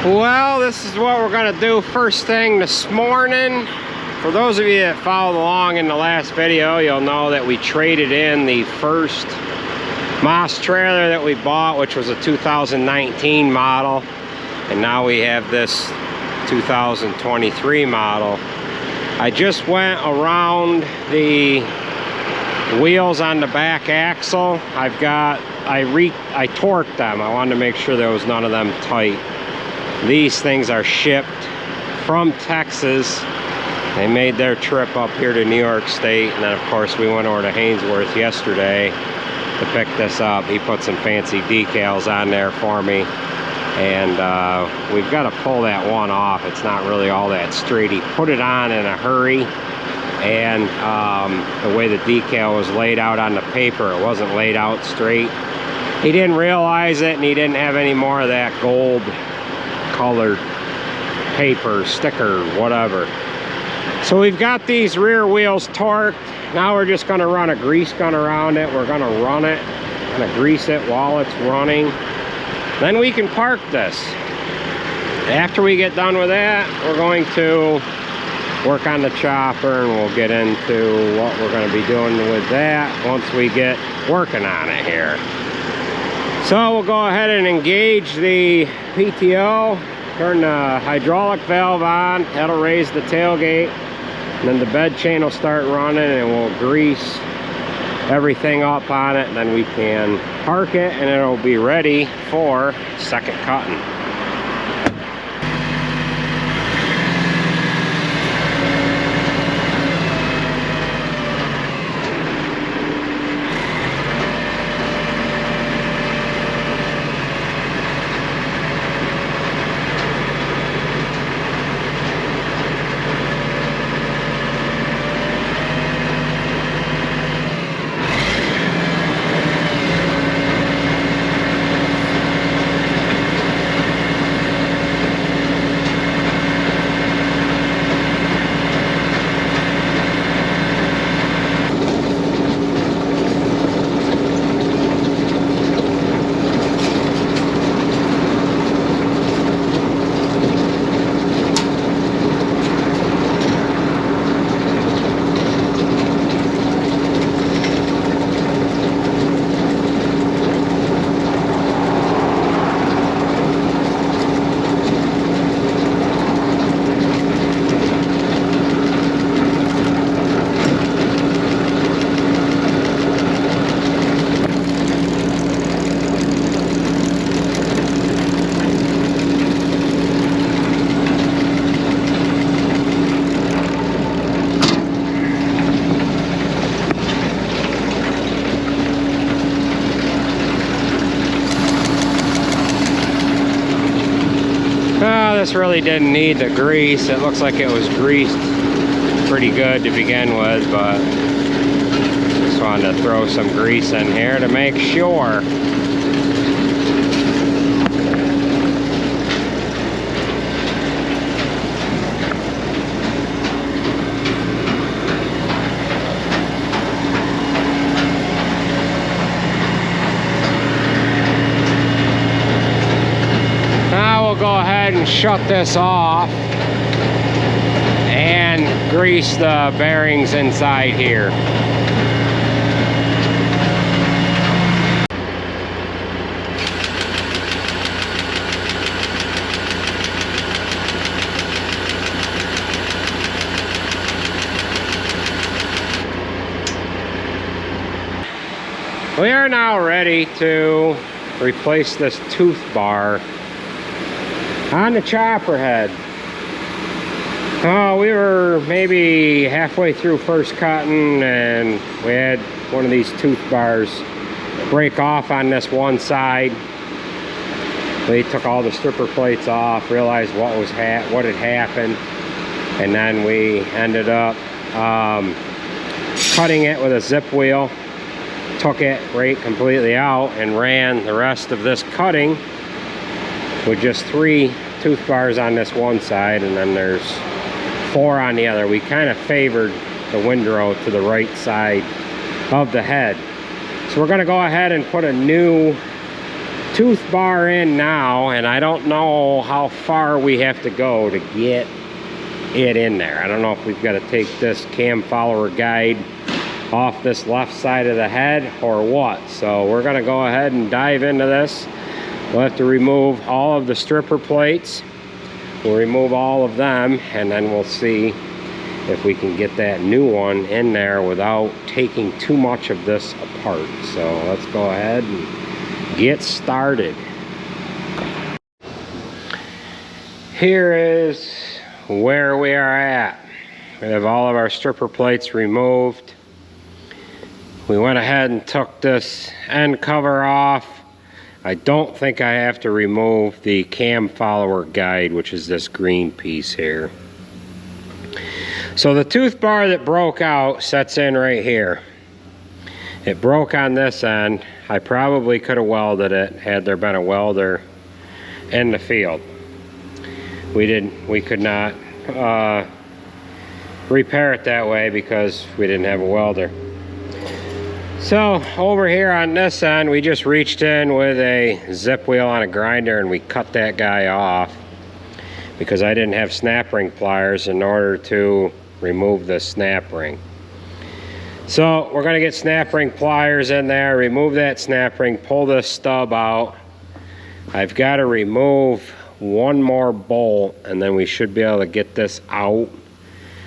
Well, this is what we're gonna do first thing this morning. For those of you that followed along in the last video, you'll know that we traded in the first Moss trailer that we bought, which was a 2019 model, and now we have this 2023 model. I just went around the wheels on the back axle. I torqued them. I wanted to make sure there was none of them tight. These things are shipped from Texas. They made their trip up here to New York State, and then of course we went over to Hainsworth yesterday to pick this up. He put some fancy decals on there for me, and we've got to pull that one off. It's not really all that straight. He put it on in a hurry, and the way the decal was laid out on the paper, it wasn't laid out straight. He didn't realize it, and he didn't have any more of that gold colored paper, sticker, whatever. So we've got these rear wheels torqued. Now we're just going to run a grease gun around it. We're going to run it and grease it while it's running. Then we can park this. After we get done with that, we're going to work on the chopper, and we'll get into what we're going to be doing with that once we get working on it here. So we'll go ahead and engage the PTO, turn the hydraulic valve on. That'll raise the tailgate, and then the bed chain will start running, and we'll grease everything up on it, and then we can park it, and it'll be ready for second cutting. This really didn't need the grease. It looks like it was greased pretty good to begin with, but just wanted to throw some grease in here to make sure. Go ahead and shut this off and grease the bearings inside here. We are now ready to replace this tooth bar on the chopper head. We were maybe halfway through first cutting, and we had one of these tooth bars break off on this one side. We took all the stripper plates off, realized what had happened, and then we ended up cutting it with a zip wheel. Took it right completely out and ran the rest of this cutting with just 3 tooth bars on this one side, and then there's 4 on the other. We kind of favored the windrow to the right side of the head. So we're going to go ahead and put a new tooth bar in now, and I don't know how far we have to go to get it in there. I don't know if we've got to take this cam follower guide off this left side of the head or what. So we're going to go ahead and dive into this. We'll have to remove all of the stripper plates. We'll remove all of them, and then we'll see if we can get that new one in there without taking too much of this apart. So let's go ahead and get started. Here is where we are at. We have all of our stripper plates removed. We went ahead and took this end cover off. I don't think I have to remove the cam follower guide, which is this green piece here. So the tooth bar that broke out sets in right here. It broke on this end. I probably could have welded it had there been a welder in the field. We could not repair it that way because we didn't have a welder. So over here on this end, we just reached in with a zip wheel on a grinder and we cut that guy off because I didn't have snap ring pliers in order to remove the snap ring. So we're gonna get snap ring pliers in there, remove that snap ring, pull this stub out. I've got to remove one more bolt and then we should be able to get this out.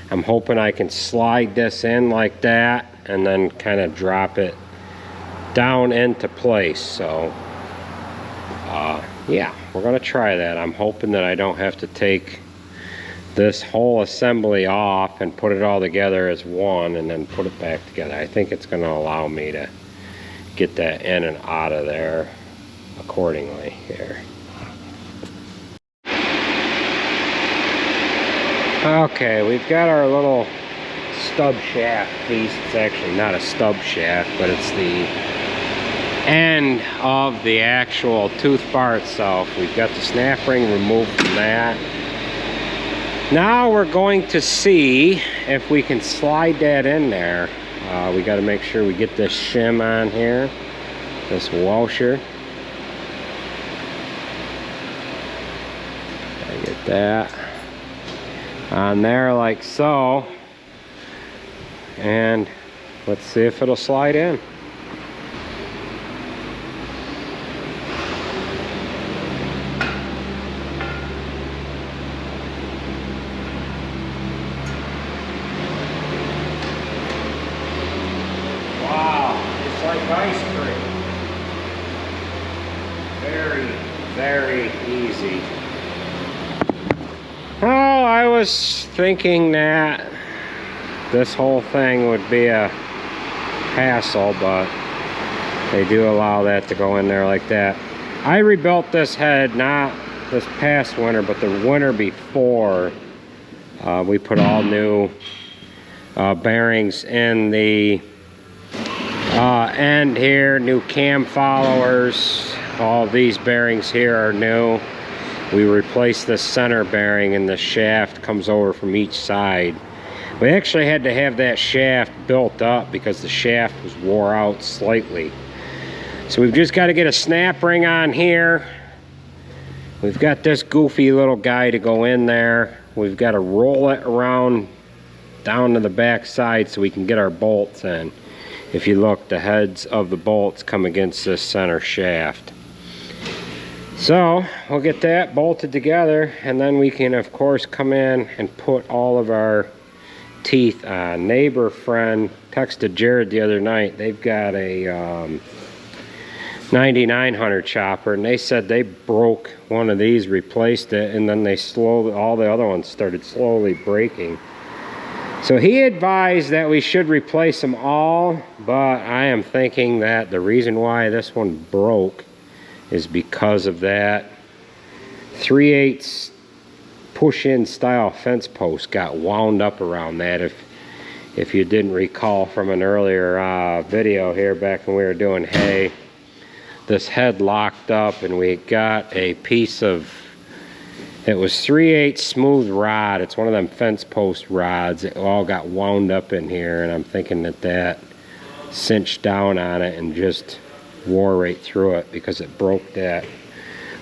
I'm hoping I can slide this in like that and then kind of drop it down into place. So yeah, we're gonna try that. I'm hoping that I don't have to take this whole assembly off and put it all together as one and then put it back together. I think it's gonna allow me to get that in and out of there accordingly here. Okay, we've got our little stub shaft piece. It's actually not a stub shaft, but it's the end of the actual tooth bar itself. We've got the snap ring removed from that. Now we're going to see if we can slide that in there. We got to make sure we get this shim on here, this washer. Gotta get that on there like so, and let's see if it'll slide in. Wow, it's like ice cream. Very, very easy. Oh, I was thinking that this whole thing would be a hassle, but they do allow that to go in there like that. I rebuilt this head not this past winter, but the winter before. We put all new bearings in the end here, new cam followers. All these bearings here are new. We replaced the center bearing and the shaft comes over from each side. We actually had to have that shaft built up because the shaft was wore out slightly. So we've just got to get a snap ring on here. We've got this goofy little guy to go in there. We've got to roll it around down to the back side so we can get our bolts in. If you look, the heads of the bolts come against this center shaft. So we'll get that bolted together and then we can of course come in and put all of our teeth on. Neighbor friend texted Jared the other night. They've got a 9900 chopper and they said they broke one of these, replaced it, and then they slowly, all the other ones started slowly breaking. So he advised that we should replace them all, but I am thinking that the reason why this one broke is because of that 3/8 push-in style fence post got wound up around that. If you didn't recall from an earlier video here back when we were doing hay, this head locked up and we got a piece of, it was 3/8 smooth rod. It's one of them fence post rods. It all got wound up in here and I'm thinking that that cinched down on it and just wore right through it because it broke that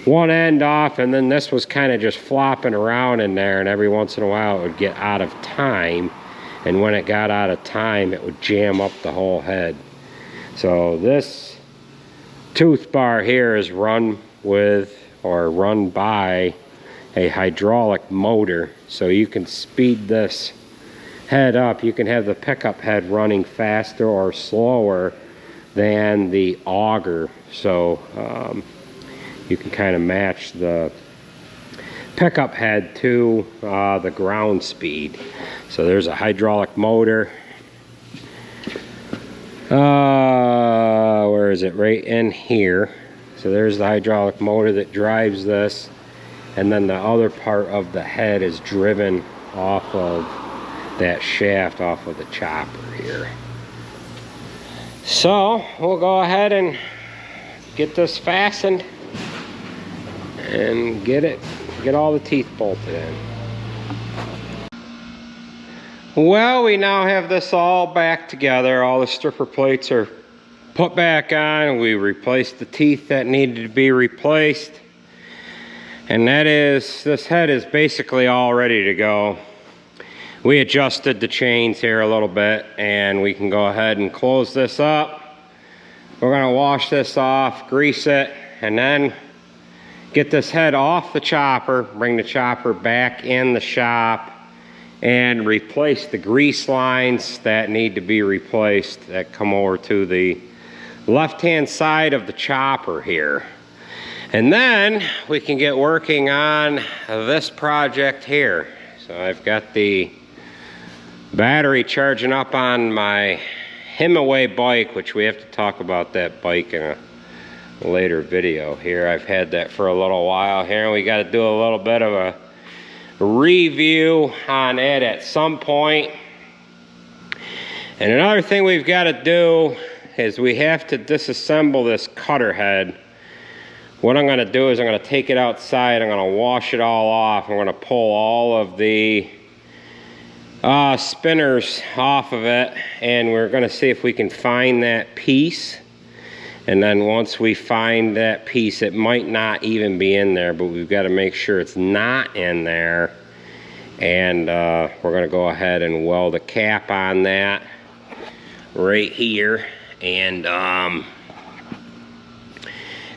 one end off, and then this was kind of just flopping around in there, and every once in a while it would get out of time, and when it got out of time it would jam up the whole head. So this tooth bar here is run with or run by a hydraulic motor, so you can speed this head up. You can have the pickup head running faster or slower than the auger, so you can kind of match the pickup head to the ground speed. So there's a hydraulic motor. Where is it? Right in here. So there's the hydraulic motor that drives this, and then the other part of the head is driven off of that shaft, off of the chopper here. So we'll go ahead and get this fastened and get all the teeth bolted in. Well, we now have this all back together. All the stripper plates are put back on. We replaced the teeth that needed to be replaced, and that is, this head is basically all ready to go. We adjusted the chains here a little bit, and we can go ahead and close this up. We're going to wash this off, grease it, and then get this head off the chopper, bring the chopper back in the shop, and replace the grease lines that need to be replaced that come over to the left-hand side of the chopper here. And then we can get working on this project here. So I've got the battery charging up on my Himiway bike, which we have to talk about that bike in a later video here. I've had that for a little while here, and we got to do a little bit of a review on it at some point. And another thing we've got to do is we have to disassemble this cutter head. What I'm going to do is I'm going to take it outside, I'm going to wash it all off, I'm going to pull all of the spinners off of it, and we're going to see if we can find that piece. And then once we find that piece, it might not even be in there, but we've got to make sure it's not in there. And we're going to go ahead and weld a cap on that right here, and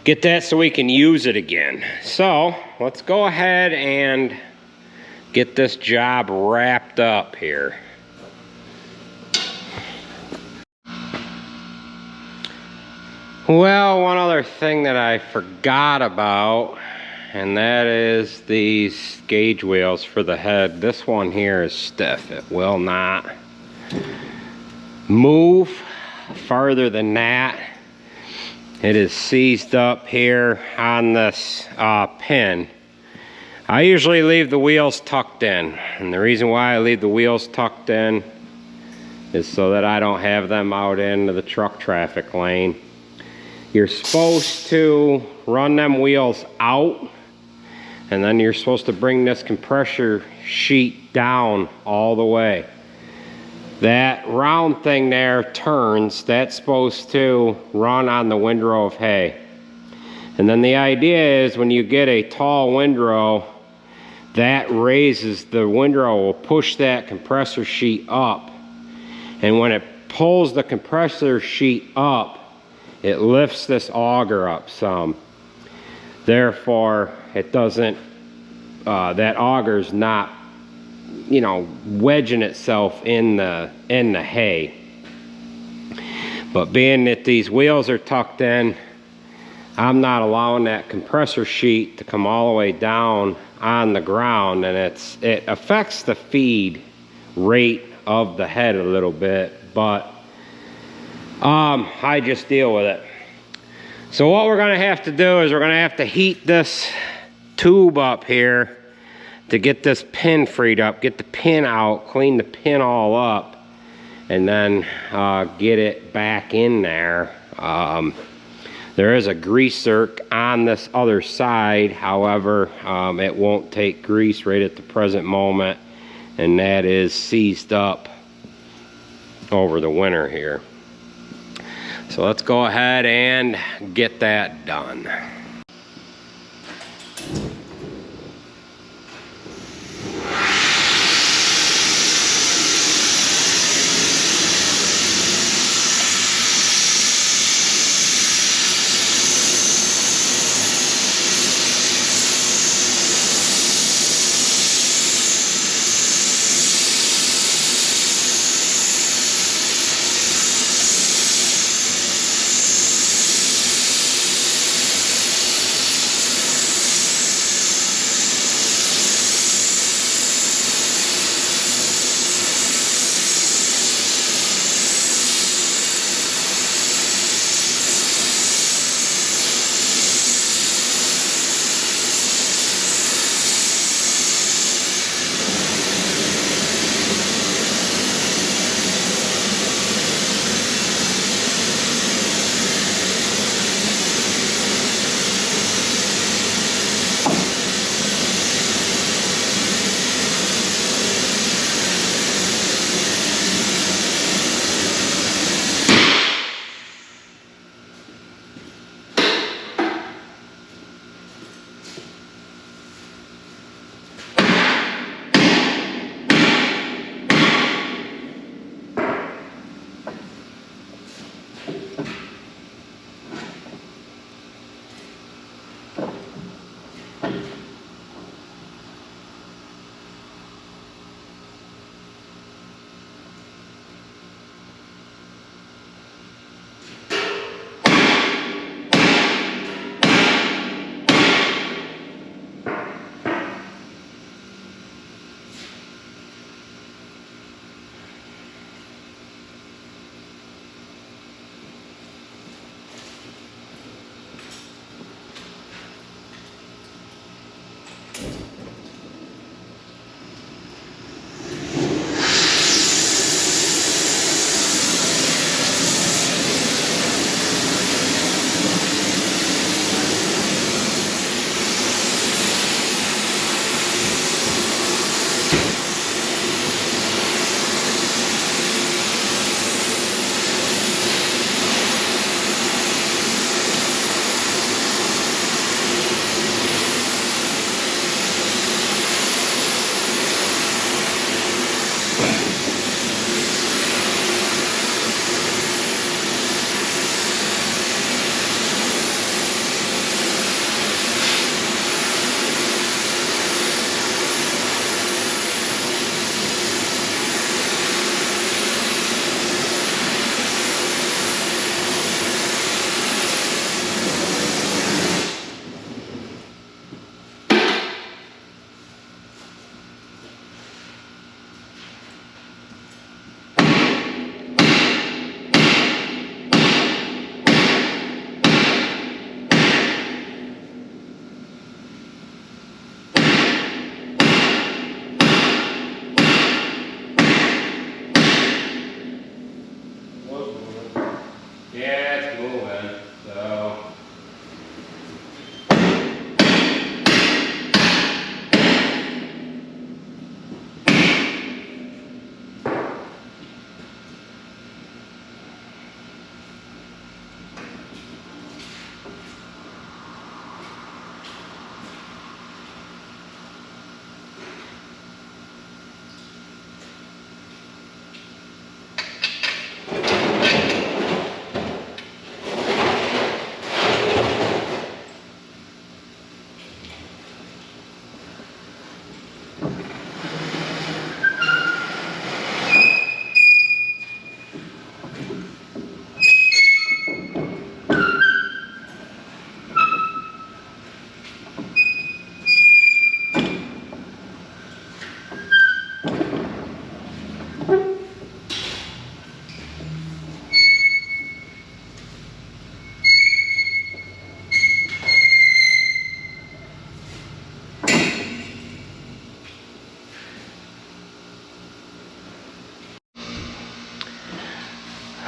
get that so we can use it again. So let's go ahead and get this job wrapped up here. Well, one other thing that I forgot about, and that is these gauge wheels for the head. This one here is stiff. It will not move farther than that. It is seized up here on this pin. I usually leave the wheels tucked in, and the reason why I leave the wheels tucked in is so that I don't have them out into the truck traffic lane. You're supposed to run them wheels out, and then you're supposed to bring this compressor sheet down all the way. That round thing there turns. That's supposed to run on the windrow of hay. And then the idea is when you get a tall windrow, that raises the windrow, will push that compressor sheet up. And when it pulls the compressor sheet up, it lifts this auger up some. Therefore, it doesn't, that auger's not, you know, wedging itself in the hay. But being that these wheels are tucked in, I'm not allowing that compressor sheet to come all the way down on the ground, and it affects the feed rate of the head a little bit, but I just deal with it. So what we're going to have to do is we're going to have to heat this tube up here to get this pin freed up, get the pin out, clean the pin all up, and then get it back in there. There is a grease zerk on this other side, however, it won't take grease right at the present moment, and that is seized up over the winter here. So let's go ahead and get that done.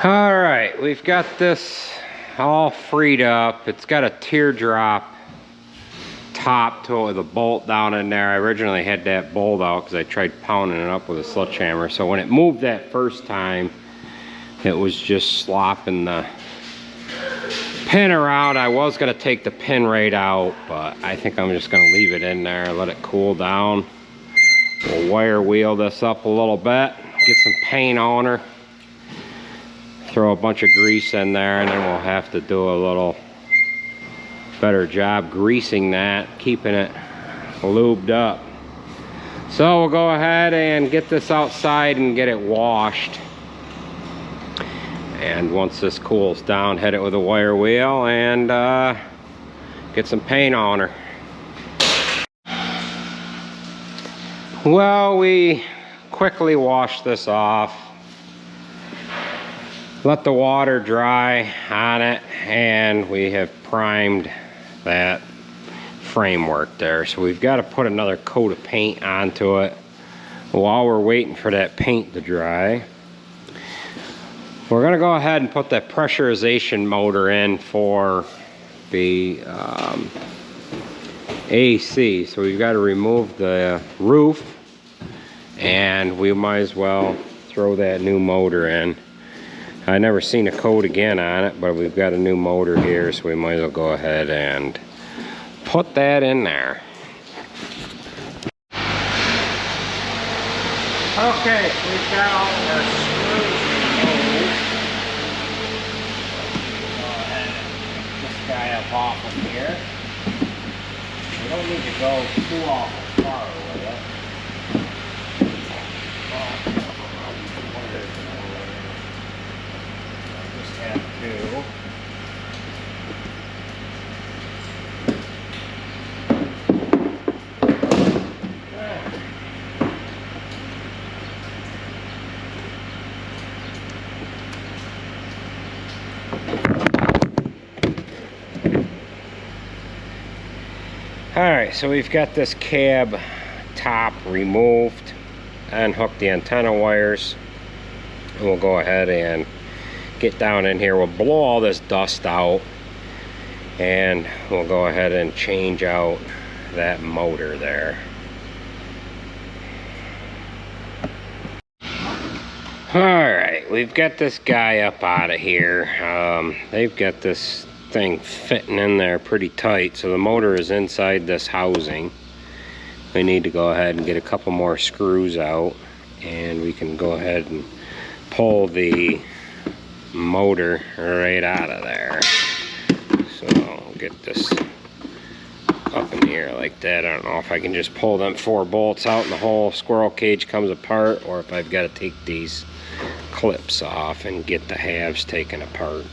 All right, we've got this all freed up. It's got a teardrop top to it with a bolt down in there. I originally had that bolt out because I tried pounding it up with a sledgehammer. So when it moved that first time, it was just slopping the pin her out. I was gonna take the pin right out, but I think I'm just gonna leave it in there, let it cool down. We'll wire wheel this up a little bit, get some paint on her, throw a bunch of grease in there, and then we'll have to do a little better job greasing that, keeping it lubed up. So we'll go ahead and get this outside and get it washed. And once this cools down, hit it with a wire wheel and get some paint on her. Well, we quickly washed this off, let the water dry on it, and we have primed that framework there. So we've got to put another coat of paint onto it. While we're waiting for that paint to dry, we're going to go ahead and put that pressurization motor in for the AC. So we've got to remove the roof, and we might as well throw that new motor in. I never seen a coat again on it, but we've got a new motor here, so we might as well go ahead and put that in there. Okay, so we've got all of our screws removed. Go ahead and get this guy up off of here. We don't need to go too awful far with it. I just have to. Alright, so we've got this cab top removed, unhook the antenna wires, and we'll go ahead and get down in here. We'll blow all this dust out, and we'll go ahead and change out that motor there. Alright, we've got this guy up out of here. They've got this thing fitting in there pretty tight, so the motor is inside this housing. We need to go ahead and get a couple more screws out, and we can go ahead and pull the motor right out of there. So I'll get this up in the air like that. I don't know if I can just pull them 4 bolts out and the whole squirrel cage comes apart, or if I've got to take these clips off and get the halves taken apart.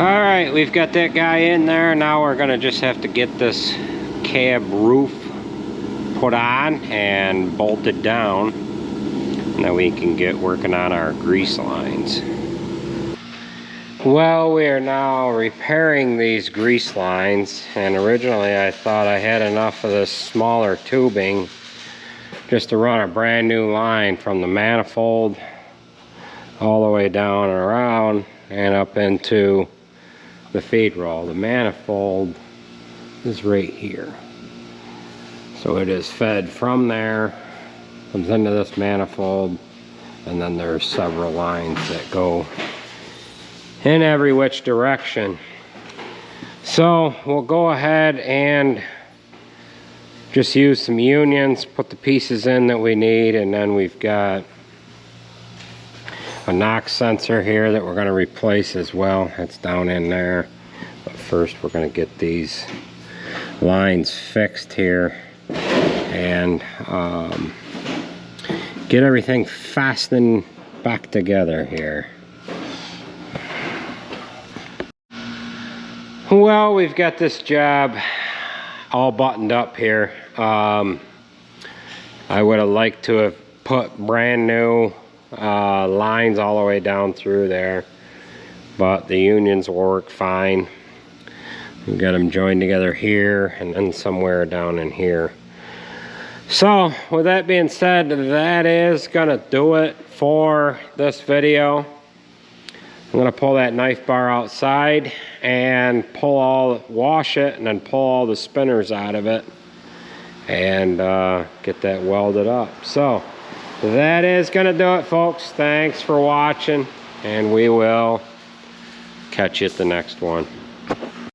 Alright, we've got that guy in there. Now we're gonna just have to get this cab roof put on and bolted down. Now we can get working on our grease lines. Well, we are now repairing these grease lines, and originally I thought I had enough of this smaller tubing just to run a brand new line from the manifold all the way down and around and up into the feed roll. The manifold is right here. So it is fed from there, comes into this manifold, and then there's several lines that go in every which direction. So we'll go ahead and just use some unions, put the pieces in that we need, and then we've got a knock sensor here that we're going to replace as well. It's down in there. But first we're going to get these lines fixed here and get everything fastened back together here. Well, we've got this job all buttoned up here. I would have liked to have put brand new lines all the way down through there, but the unions work fine. We've got them joined together here and then somewhere down in here. So with that being said, that is gonna do it for this video. I'm gonna pull that knife bar outside and wash it, and then pull all the spinners out of it and get that welded up. So that is gonna do it, folks. Thanks for watching, and we will catch you at the next one.